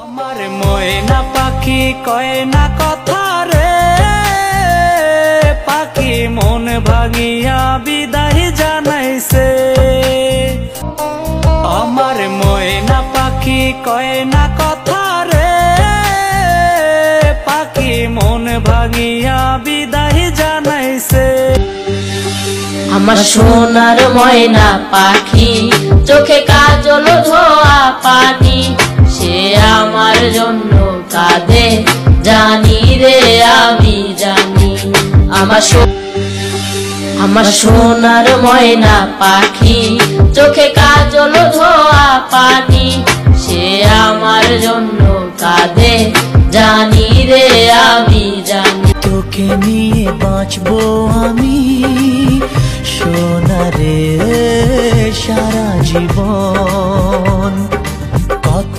আমার ময়না পাখি কয় না কথা রে, পাখি মন ভাঙিয়া বিদায় জানাইছে। আমার ময়না পাখি কয় না কথা রে, পাখি মন ভাঙিয়া বিদায় জানাইছে। আমার সোনার ময়না পাখি চোখে কাজল ধোয়া পানি, সে আমার জন্য কাঁদে জানি রে আমি জানি। আমার সোনার ময়না পাখি চোখে কাজল ধোয়া পানি, সে আমার জন্য কাঁদে জানি রে আমি জানি। তোকে নিয়ে বাঁচবো আমি সোনারে সারা জীবন, কত